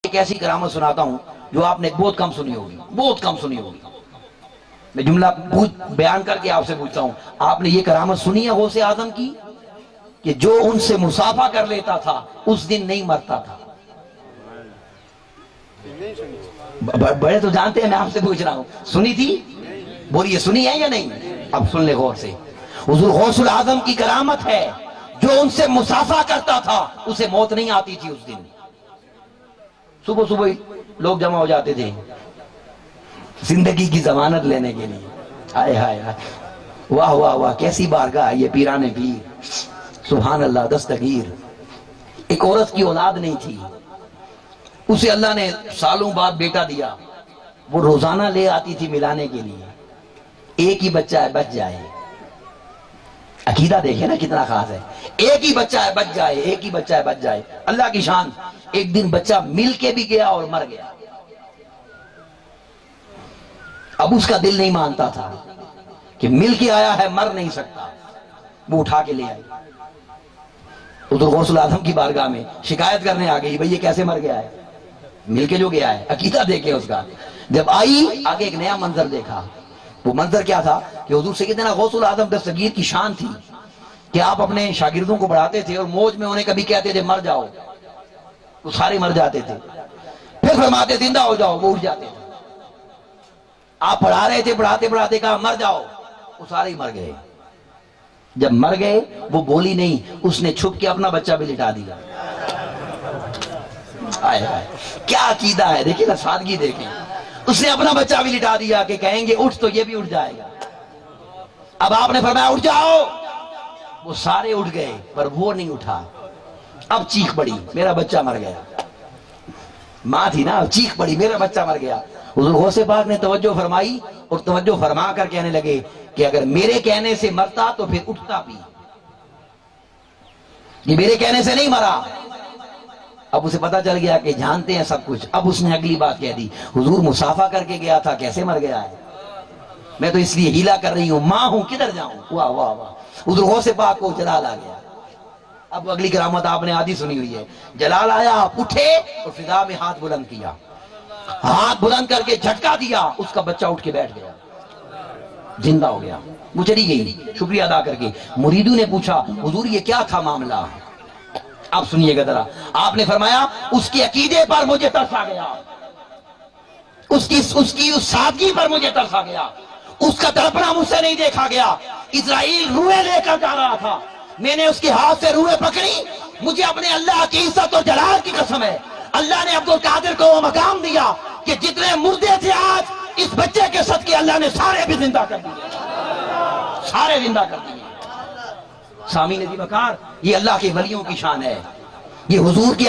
ایک ایسی کرامت سناتا ہوں جو آپ نے بہت کم سنی ہوگی، بہت کم سنی ہوگی۔ میں جملہ بیان کر کے آپ سے پوچھتا ہوں، آپ نے یہ کرامت سنی ہے غوث اعظم کی کہ جو ان سے مصافحہ کر لیتا تھا اس دن نہیں مرتا تھا؟ بڑے تو جانتے ہیں، میں آپ سے پوچھ رہا ہوں، سنی تھی؟ بولیے سنی ہے یا نہیں؟ اب سن لے غور سے، حضور غوث الاعظم کی کرامت ہے جو ان سے مصافحہ کرتا تھا اسے موت نہیں آتی تھی اس دن۔ صبح صبح لوگ جمع ہو جاتے تھے زندگی کی ضمانت لینے کے لیے۔ ہائے ہائے ہائے، واہ واہ واہ، کیسی بارگاہ ہے یہ پیران پیر، سبحان اللہ دستگیر۔ ایک عورت کی اولاد نہیں تھی، اسے اللہ نے سالوں بعد بیٹا دیا، وہ روزانہ لے آتی تھی ملانے کے لیے۔ ایک ہی بچہ ہے، بچ جائے، عقیدہ دیکھیں نا کتنا خاص ہے، ایک ہی بچہ ہے بچ جائے، ایک ہی بچہ ہے بچ جائے، اللہ کی شان۔ ایک دن بچہ مل کے بھی گیا اور مر گیا۔ اب اس کا دل نہیں مانتا تھا کہ مل کے آیا ہے مر نہیں سکتا، وہ اٹھا کے لے آئی حضور غوث الاعظم کی بارگاہ میں، شکایت کرنے آ گئی، بھئی یہ کیسے مر گیا ہے؟ مل کے جو گیا ہے، عقیدہ دیکھے اس کا۔ جب آئی آگے ایک نیا منظر دیکھا، وہ منظر کیا تھا کہ حضور سیدنا غوث الاعظم دستگیر کی شان تھی کہ آپ اپنے شاگردوں کو پڑھاتے تھے اور موج میں انہیں کبھی کہتے تھے مر جاؤ، وہ سارے مر جاتے تھے، پھر فرماتے زندہ ہو جاؤ، وہ اٹھ جاتے تھے۔ آپ پڑھا رہے تھے، پڑھاتے پڑھاتے کہا مر جاؤ، وہ سارے ہی مر گئے۔ جب مر گئے وہ بولی نہیں، اس نے چھپ کے اپنا بچہ بھی لٹا دیا۔ آئے آئے، کیا عقیدہ ہے، دیکھیں نا سادگی دیکھیں، اس نے اپنا بچہ بھی لٹا دیا کہ کہیں گے اٹھ تو یہ بھی اٹھ جائے گا۔ اب آپ نے فرمایا اٹھ جاؤ، وہ سارے اٹھ گئے پر وہ نہیں اٹھا۔ اب چیخ پڑی میرا بچہ مر گیا، ماں تھی نا، چیخ پڑی میرا بچہ مر گیا۔ حضور غوث پاک نے توجہ فرمائی اور توجہ فرما کر کہنے لگے کہ اگر میرے کہنے سے مرتا تو پھر اٹھتا بھی، یہ میرے کہنے سے نہیں مرا۔ اب اسے پتا چل گیا کہ جانتے ہیں سب کچھ۔ اب اس نے اگلی بات کہہ دی، حضور مصافحہ کر کے گیا تھا، کیسے مر گیا ہے؟ میں تو اس لیے ہیلا کر رہی ہوں، ماں ہوں کدھر جاؤں؟ واہ واہ واہ، حضور غوث پاک کو جلال آ گیا۔ اب اگلی کرامت آپ نے آدھی سنی ہوئی ہے، جلال آیا، آپ اٹھے اور فضا میں ہاتھ بلند کیا، ہاتھ بلند کر کے جھٹکا دیا، اس کا بچہ اٹھ کے بیٹھ گیا، زندہ ہو گیا، وہ چلی گئی شکریہ ادا کر کے۔ مریدوں نے پوچھا حضور یہ کیا تھا معاملہ؟ اب سنیے گا ذرا، آپ نے فرمایا اس کے عقیدے پر مجھے ترس آ گیا، اس کی اس سادگی پر مجھے ترس آ گیا، اس کا تڑپنا مجھ سے نہیں دیکھا گیا۔ اسرائیل روئے لے کر جا رہا تھا، میں نے اس کے ہاتھ سے روئے پکڑی، مجھے اپنے اللہ کی عزت اور جلال کی قسم ہے، اللہ نے عبد القادر کو وہ مقام دیا کہ جتنے مردے تھے آج اس بچے کے صدقے اللہ نے سارے بھی زندہ کر دیے، سارے زندہ کر دیے۔ سامعین عزیز وقار، یہ اللہ کے ولیوں کی شان ہے، یہ حضور کی